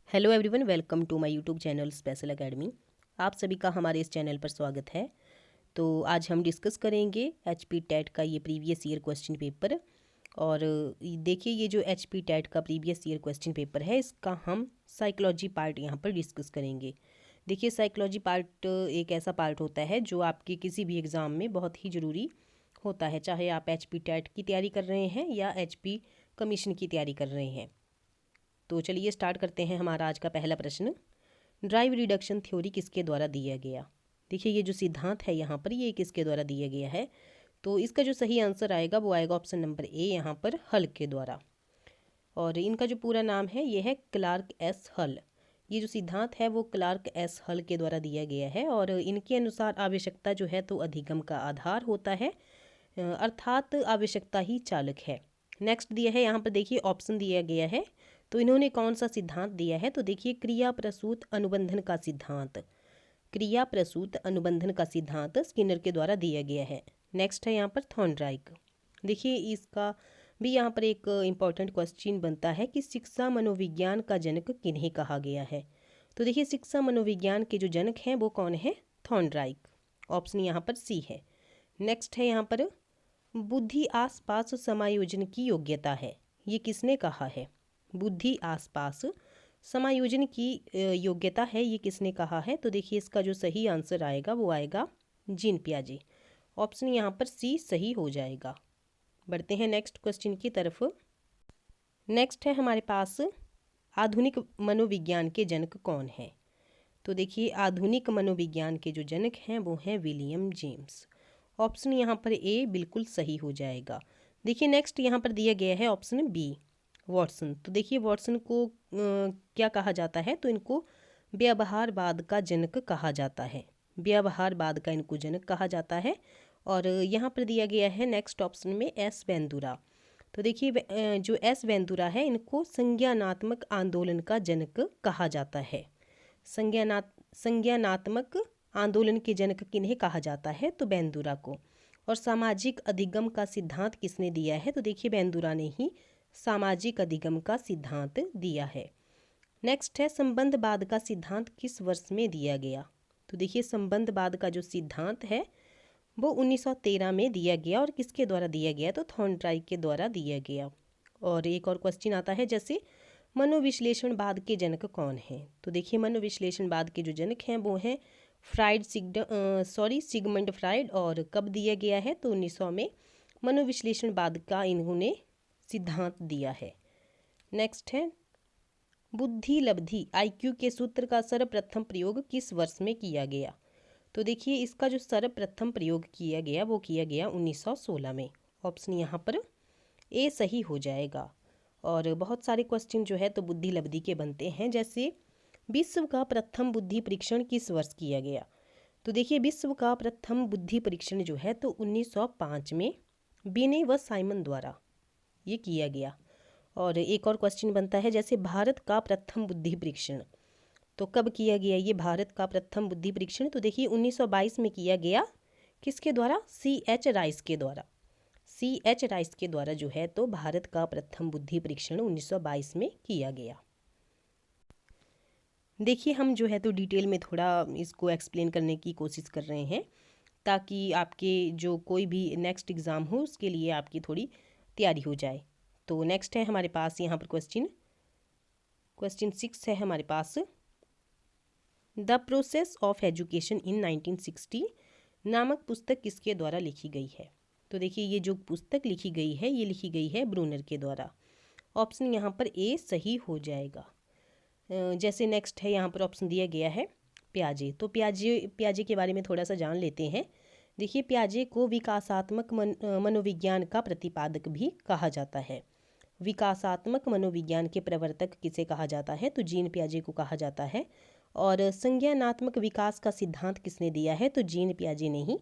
Hello everyone, welcome to my YouTube channel special academy. आप सभी का हमारे इस चैनल पर स्वागत है। तो आज हम डिस्कस करेंगे एचपी टेट का ये प्रीवियस ईयर क्वेश्चन पेपर। और देखिए, ये जो एचपी टेट का प्रीवियस ईयर क्वेश्चन पेपर है, इसका हम साइकोलॉजी पार्ट यहाँ पर डिस्कस करेंगे। देखिए, साइकोलॉजी पार्ट एक ऐसा पार्ट होता है जो आपके किसी भी एग्ज़ाम में बहुत ही ज़रूरी होता है, चाहे आप एचपी टेट की तैयारी कर रहे हैं या एचपी कमीशन की तैयारी कर रहे हैं। तो चलिए स्टार्ट करते हैं। हमारा आज का पहला प्रश्न, ड्राइव रिडक्शन थ्योरी किसके द्वारा दिया गया। देखिए, ये जो सिद्धांत है यहाँ पर, ये किसके द्वारा दिया गया है। तो इसका जो सही आंसर आएगा वो आएगा ऑप्शन नंबर ए, यहाँ पर हल के द्वारा। और इनका जो पूरा नाम है ये है क्लार्क एस हल। ये जो सिद्धांत है वो क्लार्क एस हल के द्वारा दिया गया है। और इनके अनुसार आवश्यकता जो है तो अधिगम का आधार होता है, अर्थात आवश्यकता ही चालक है। नेक्स्ट दिया है यहाँ पर, देखिए ऑप्शन दिया गया है। तो इन्होंने कौन सा सिद्धांत दिया है, तो देखिए क्रिया प्रसूत अनुबंधन का सिद्धांत। क्रिया प्रसूत अनुबंधन का सिद्धांत स्किनर के द्वारा दिया गया है। नेक्स्ट है यहाँ पर थॉर्नडाइक। देखिए, इसका भी यहाँ पर एक इम्पॉर्टेंट क्वेश्चन बनता है कि शिक्षा मनोविज्ञान का जनक किन्हें कहा गया है। तो देखिए, शिक्षा मनोविज्ञान के जो जनक हैं वो कौन है, थॉर्नडाइक। ऑप्शन यहाँ पर सी है। नेक्स्ट है यहाँ पर, बुद्धि आसपास समायोजन की योग्यता है, ये किसने कहा है। बुद्धि आसपास समायोजन की योग्यता है, ये किसने कहा है। तो देखिए, इसका जो सही आंसर आएगा वो आएगा जीन पियाजे। ऑप्शन यहाँ पर सी सही हो जाएगा। बढ़ते हैं नेक्स्ट क्वेश्चन की तरफ। नेक्स्ट है हमारे पास, आधुनिक मनोविज्ञान के जनक कौन है। तो देखिए, आधुनिक मनोविज्ञान के जो जनक हैं वो हैं विलियम जेम्स। ऑप्शन यहाँ पर ए बिल्कुल सही हो जाएगा। देखिए, नेक्स्ट यहाँ पर दिया गया है ऑप्शन बी, वॉटसन। तो देखिए, वॉटसन को क्या कहा जाता है, तो इनको व्यवहारवाद का जनक कहा जाता है। व्यवहारवाद का इनको जनक कहा जाता है। और यहाँ पर दिया गया है नेक्स्ट ऑप्शन में एस वेंदुरा। तो देखिए, जो एस वेंदुरा है, इनको संज्ञानात्मक आंदोलन का जनक कहा जाता है। संज्ञानात्मक आंदोलन के जनक किन्हें कहा जाता है, तो बेंदुरा को। और सामाजिक अधिगम का सिद्धांत किसने दिया है, तो देखिए बेंदुरा ने ही सामाजिक अधिगम का सिद्धांत दिया है। नेक्स्ट है, संबंधवाद का सिद्धांत किस वर्ष में दिया गया। तो देखिए, संबंधवाद का जो सिद्धांत है वो 1913 में दिया गया। और किसके द्वारा दिया गया, तो थॉर्नडाइक के द्वारा दिया गया। और एक और क्वेश्चन आता है, जैसे मनोविश्लेषणवाद के जनक कौन हैं। तो देखिए, मनोविश्लेषणवाद के जो जनक हैं वो हैं सिगमंड फ्राइड। और कब दिया गया है, तो 1900 में मनोविश्लेषणवाद का इन्होंने सिद्धांत दिया है। नेक्स्ट है, बुद्धि लब्धि आईक्यू के सूत्र का सर्वप्रथम प्रयोग किस वर्ष में किया गया। तो देखिए, इसका जो सर्वप्रथम प्रयोग किया गया वो किया गया 1916 में। ऑप्शन यहाँ पर ए सही हो जाएगा। और बहुत सारे क्वेश्चन जो है तो बुद्धि लब्धि के बनते हैं, जैसे विश्व का प्रथम बुद्धि परीक्षण किस वर्ष किया गया। तो देखिए, विश्व का प्रथम बुद्धि परीक्षण जो है तो 1905 में बिने व साइमन द्वारा ये किया गया। और एक और क्वेश्चन बनता है, जैसे भारत का प्रथम बुद्धि परीक्षण, तो कब किया गया ये भारत का प्रथम बुद्धि परीक्षण। तो देखिए, 1922 में किया गया। किसके द्वारा, C.H. राइस के द्वारा। C.H. राइस के द्वारा जो है तो भारत का प्रथम बुद्धि परीक्षण 1922 में किया गया। देखिए, हम जो है तो डिटेल में थोड़ा इसको एक्सप्लेन करने की कोशिश कर रहे हैं, ताकि आपके जो कोई भी नेक्स्ट एग्ज़ाम हो उसके लिए आपकी थोड़ी तैयारी हो जाए। तो नेक्स्ट है हमारे पास यहाँ पर क्वेश्चन 6 है हमारे पास, the process of education in 1960 नामक पुस्तक किसके द्वारा लिखी गई है। तो देखिए, ये जो पुस्तक लिखी गई है ये लिखी गई है ब्रूनर के द्वारा। ऑप्शन यहाँ पर ए सही हो जाएगा। जैसे नेक्स्ट है यहाँ पर ऑप्शन दिया गया है प्याजे। तो प्याजे के बारे में थोड़ा सा जान लेते हैं। देखिए, प्याजे को विकासात्मक मनोविज्ञान का प्रतिपादक भी कहा जाता है। विकासात्मक मनोविज्ञान के प्रवर्तक किसे कहा जाता है, तो जीन पियाजे को कहा जाता है। और संज्ञानात्मक विकास का सिद्धांत किसने दिया है, तो जीन पियाजे ने ही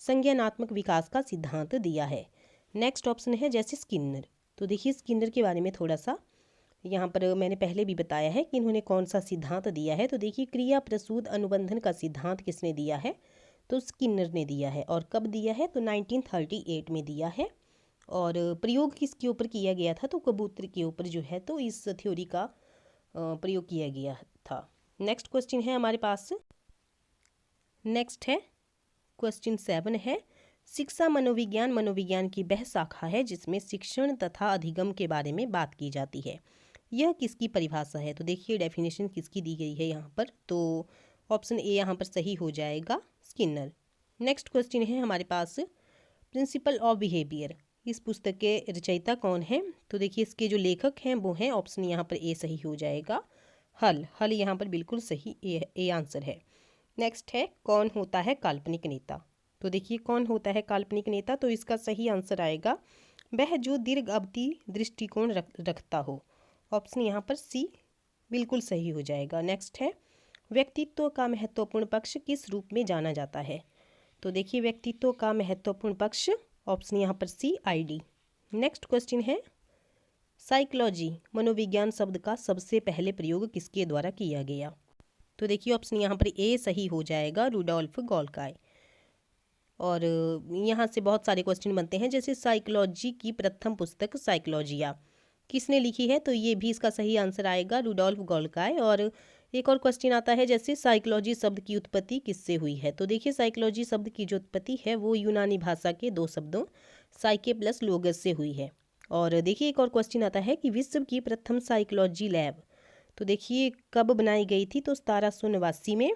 संज्ञानात्मक विकास का सिद्धांत दिया है। नेक्स्ट ऑप्शन है जैसे स्किनर। तो देखिए, स्किनर के बारे में थोड़ा सा यहाँ पर मैंने पहले भी बताया है कि इन्होंने कौन सा सिद्धांत दिया है। तो देखिए, क्रिया प्रसूत अनुबंधन का सिद्धांत किसने दिया है, तो स्किनर ने दिया है। और कब दिया है, तो 1938 में दिया है। और प्रयोग किसके ऊपर किया गया था, तो कबूतर के ऊपर जो है तो इस थ्योरी का प्रयोग किया गया था। नेक्स्ट क्वेश्चन है हमारे पास, नेक्स्ट है क्वेश्चन 7 है, शिक्षा मनोविज्ञान मनोविज्ञान की वह शाखा है जिसमें शिक्षण तथा अधिगम के बारे में बात की जाती है। यह किसकी परिभाषा है? तो देखिए डेफिनेशन किसकी दी गई है यहाँ पर, तो ऑप्शन ए यहाँ पर सही हो जाएगा, स्किनर। नेक्स्ट क्वेश्चन है हमारे पास, प्रिंसिपल ऑफ बिहेवियर, इस पुस्तक के रचयिता कौन है? तो देखिए इसके जो लेखक हैं वो हैं, ऑप्शन यहाँ पर ए सही हो जाएगा, हल। हल यहाँ पर बिल्कुल सही ए आंसर है। नेक्स्ट है, कौन होता है काल्पनिक नेता? तो देखिए कौन होता है काल्पनिक नेता, तो इसका सही आंसर आएगा, वह जो दीर्घ अवधि दृष्टिकोण रखता हो। ऑप्शन यहाँ पर सी बिल्कुल सही हो जाएगा। नेक्स्ट है, व्यक्तित्व का महत्वपूर्ण पक्ष किस रूप में जाना जाता है? तो देखिए व्यक्तित्व का महत्वपूर्ण पक्ष, ऑप्शन यहाँ पर सी, आईडी। नेक्स्ट क्वेश्चन है, साइकोलॉजी मनोविज्ञान शब्द का सबसे पहले प्रयोग किसके द्वारा किया गया? तो देखिए ऑप्शन यहाँ पर ए सही हो जाएगा, रुडोल्फ गोल्काय। और यहाँ से बहुत सारे क्वेश्चन बनते हैं, जैसे साइकोलॉजी की प्रथम पुस्तक साइकोलॉजिया किसने लिखी है? तो ये भी इसका सही आंसर आएगा, रुडोल्फ गोल्काय। और एक और क्वेश्चन आता है, जैसे साइकोलॉजी शब्द की उत्पत्ति किससे हुई है? तो देखिए साइकोलॉजी शब्द की जो उत्पत्ति है वो यूनानी भाषा के दो शब्दों साइके प्लस लोगस से हुई है। और देखिए एक और क्वेश्चन आता है कि विश्व की प्रथम साइकोलॉजी लैब, तो देखिए कब बनाई गई थी? तो 1789 में,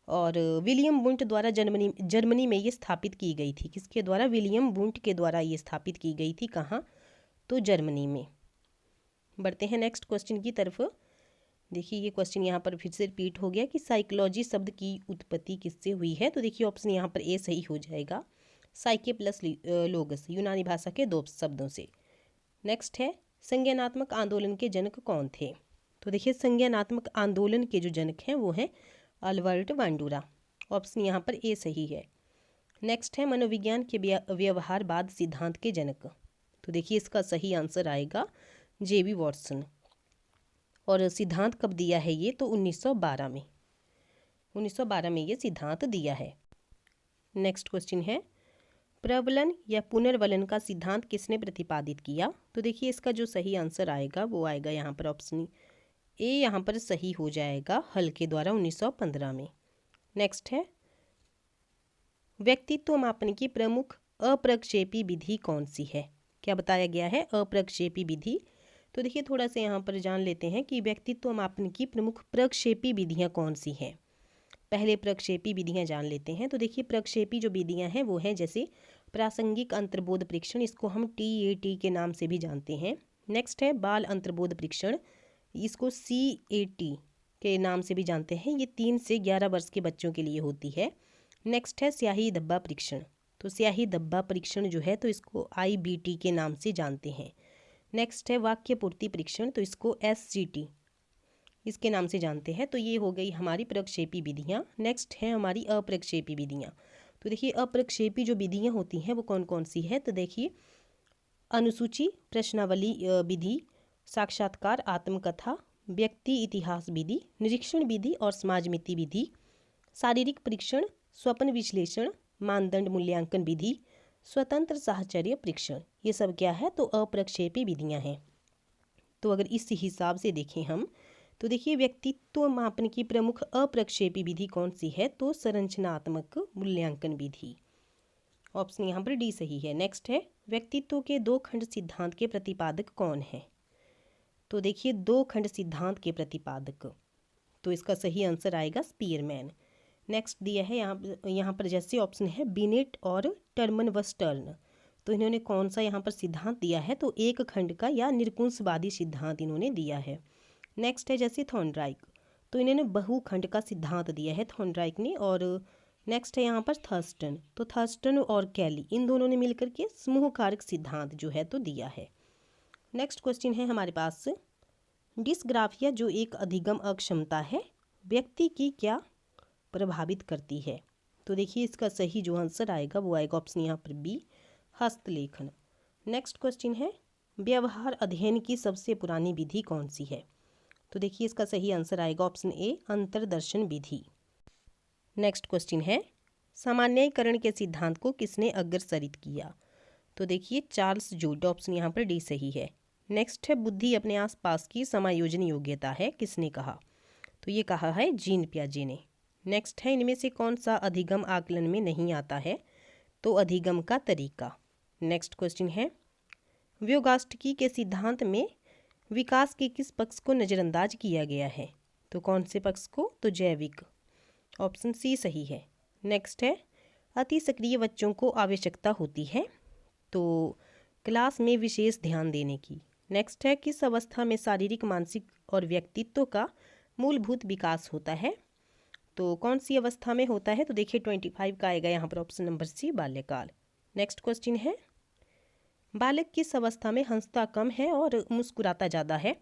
और विलियम वुंट द्वारा जर्मनी में ये स्थापित की गई थी। किसके द्वारा? विलियम वुंट के द्वारा ये स्थापित की गई थी। कहाँ? तो जर्मनी में। बढ़ते हैं नेक्स्ट क्वेश्चन की तरफ। देखिए ये क्वेश्चन यहाँ पर फिर से रिपीट हो गया कि साइकोलॉजी शब्द की उत्पत्ति किससे हुई है? तो देखिए ऑप्शन यहाँ पर ए सही हो जाएगा, साइके प्लस लोगस, यूनानी भाषा के दो शब्दों से। नेक्स्ट है, संज्ञानात्मक आंदोलन के जनक कौन थे? तो देखिए संज्ञानात्मक आंदोलन के जो जनक हैं वो हैं अल्बर्ट बांडुरा। ऑप्शन यहाँ पर ए सही है। नेक्स्ट है, मनोविज्ञान के व्यवहारवाद सिद्धांत के जनक, तो देखिए इसका सही आंसर आएगा जेबी वॉटसन। और सिद्धांत कब दिया है ये? तो 1912 में, 1912 में ये सिद्धांत दिया है। नेक्स्ट क्वेश्चन है, प्रबलन या पुनर्वलन का सिद्धांत किसने प्रतिपादित किया? तो देखिए इसका जो सही आंसर आएगा वो आएगा यहाँ पर ऑप्शन ए यहाँ पर सही हो जाएगा, हल के द्वारा 1915 में। नेक्स्ट है, व्यक्तित्व मापन की प्रमुख अप्रक्षेपी विधि कौन सी है? क्या बताया गया है? अप्रक्षेपी विधि। तो देखिए थोड़ा सा यहाँ पर जान लेते हैं कि व्यक्तित्व मापन की प्रमुख प्रक्षेपी विधियाँ कौन सी हैं। पहले प्रक्षेपी विधियाँ जान लेते हैं। तो देखिए प्रक्षेपी जो विधियाँ हैं वो हैं, जैसे प्रासंगिक अंतर्बोध परीक्षण, इसको हम TAT के नाम से भी जानते हैं। नेक्स्ट है बाल अंतर्बोध परीक्षण, इसको CAT के नाम से भी जानते हैं। ये 3 से 11 वर्ष के बच्चों के लिए होती है। नेक्स्ट है स्याही धब्बा परीक्षण, तो स्याही धब्बा परीक्षण जो है तो इसको IBT के नाम से जानते हैं। नेक्स्ट है वाक्य पूर्ति परीक्षण, तो इसको SGT इसके नाम से जानते हैं। तो ये हो गई हमारी प्रक्षेपी विधियाँ। नेक्स्ट है हमारी अप्रक्षेपी विधियाँ। तो देखिए अप्रक्षेपी जो विधियाँ होती हैं वो कौन कौन सी है? तो देखिए अनुसूची, प्रश्नावली विधि, साक्षात्कार, आत्मकथा, व्यक्ति इतिहास विधि, निरीक्षण विधि और समाजमिति विधि, शारीरिक परीक्षण, स्वप्न विश्लेषण, मानदंड मूल्यांकन विधि, स्वतंत्र साहचर्य परीक्षण, ये सब क्या है? तो अप्रक्षेपी विधियाँ हैं। तो अगर इस हिसाब से देखें हम, तो देखिए व्यक्तित्व मापन की प्रमुख अप्रक्षेपी विधि कौन सी है? तो संरचनात्मक मूल्यांकन विधि। ऑप्शन यहाँ पर डी सही है। नेक्स्ट है, व्यक्तित्व के दो खंड सिद्धांत के प्रतिपादक कौन है? तो देखिए दो खंड सिद्धांत के प्रतिपादक, तो इसका सही आंसर आएगा स्पीयरमैन। नेक्स्ट दिया है यहाँ पर जैसे ऑप्शन है बिनेट और टर्मन वस्टर्न, तो इन्होंने कौन सा यहाँ पर सिद्धांत दिया है? तो एक खंड का या निरकुंशवादी सिद्धांत इन्होंने दिया है। नेक्स्ट है जैसे थॉर्नडाइक, तो इन्होंने बहुखंड का सिद्धांत दिया है थॉर्नडाइक ने। और नेक्स्ट है यहाँ पर थर्स्टन, तो थर्स्टन और कैली इन दोनों ने मिलकर के समूह कारक सिद्धांत जो है तो दिया है। नेक्स्ट क्वेश्चन है हमारे पास, डिस्ग्राफिया जो एक अधिगम अक्षमता है व्यक्ति की क्या प्रभावित करती है? तो देखिए इसका सही जो आंसर आएगा वो आएगा ऑप्शन यहाँ पर बी, हस्तलेखन। नेक्स्ट क्वेश्चन है, व्यवहार अध्ययन की सबसे पुरानी विधि कौन सी है? तो देखिए इसका सही आंसर आएगा ऑप्शन ए, अंतर्दर्शन विधि। नेक्स्ट क्वेश्चन है, सामान्यीकरण के सिद्धांत को किसने अग्रसरित किया? तो देखिए चार्ल्स जूड, ऑप्शन यहाँ पर डी सही है। नेक्स्ट है बुद्धि अपने आसपास की समायोजन योग्यता है, किसने कहा? तो ये कहा है जीन पियाजे ने। नेक्स्ट है इनमें से कौन सा अधिगम आकलन में नहीं आता है? तो अधिगम का तरीका। नेक्स्ट क्वेश्चन है व्योगाष्टकी के सिद्धांत में विकास के किस पक्ष को नज़रअंदाज किया गया है? तो कौन से पक्ष को? तो जैविक। ऑप्शन सी सही है। नेक्स्ट है अति सक्रिय बच्चों को आवश्यकता होती है तो क्लास में विशेष ध्यान देने की। नेक्स्ट है किस अवस्था में शारीरिक, मानसिक और व्यक्तित्व का मूलभूत विकास होता है? तो कौन सी अवस्था में होता है? तो देखिए 25 का आएगा यहाँ पर ऑप्शन नंबर सी, बाल्यकाल। नेक्स्ट क्वेश्चन है बालक किस अवस्था में हंसता कम है और मुस्कुराता ज़्यादा है,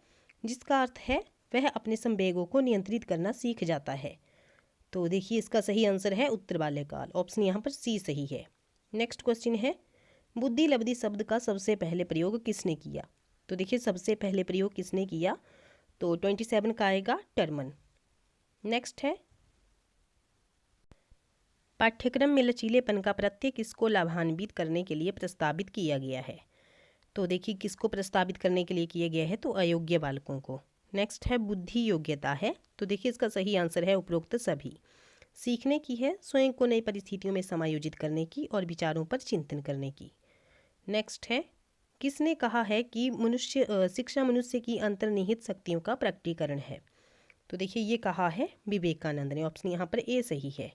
जिसका अर्थ है वह अपने संवेगों को नियंत्रित करना सीख जाता है? तो देखिए इसका सही आंसर है उत्तर बाल्यकाल। ऑप्शन यहाँ पर सी सही है। नेक्स्ट क्वेश्चन है बुद्धि लब्धि शब्द का सबसे पहले प्रयोग किसने किया? तो देखिए सबसे पहले प्रयोग किसने किया? तो 27 का आएगा टर्मन। नेक्स्ट है पाठ्यक्रम में लचीलेपन का प्रत्यय किसको लाभान्वित करने के लिए प्रस्तावित किया गया है? तो देखिए किसको प्रस्तावित करने के लिए किया गया है? तो अयोग्य बालकों को। नेक्स्ट है बुद्धि योग्यता है, तो देखिए इसका सही आंसर है उपरोक्त सभी। सीखने की है स्वयं को नई परिस्थितियों में समायोजित करने की और विचारों पर चिंतन करने की। नेक्स्ट है किसने कहा है कि शिक्षा मनुष्य की अंतर्निहित शक्तियों का प्रकटीकरण है? तो देखिए ये कहा है विवेकानंद ने। ऑप्शन यहाँ पर ए सही है।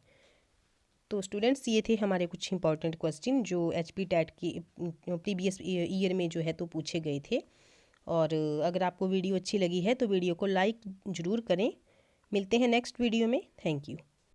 तो स्टूडेंट्स ये थे हमारे कुछ इंपॉर्टेंट क्वेश्चन जो HP टैट की प्रीवियस ईयर में जो है तो पूछे गए थे। और अगर आपको वीडियो अच्छी लगी है तो वीडियो को लाइक ज़रूर करें। मिलते हैं नेक्स्ट वीडियो में। Thank you.